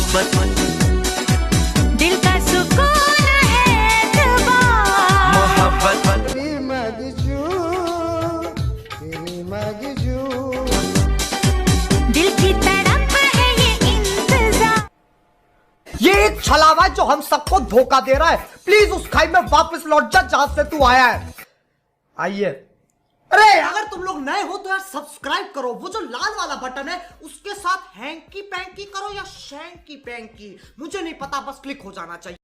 मोहब्बत दिल का सुकून है दुआ। मोहब्बत दिल की तड़प है ये इंतजार। ये एक छलावा है जो हम सबको धोखा दे रहा है। प्लीज उस खाई में वापस लौट जा जहां से तू आया है। आइए। अरे अगर तुम लोग नए हो तो यार सब्सक्राइब करो, वो जो लाल वाला बटन है उसके साथ हैंकी पैंकी करो या शैंकी पैंकी, मुझे नहीं पता, बस क्लिक हो जाना चाहिए।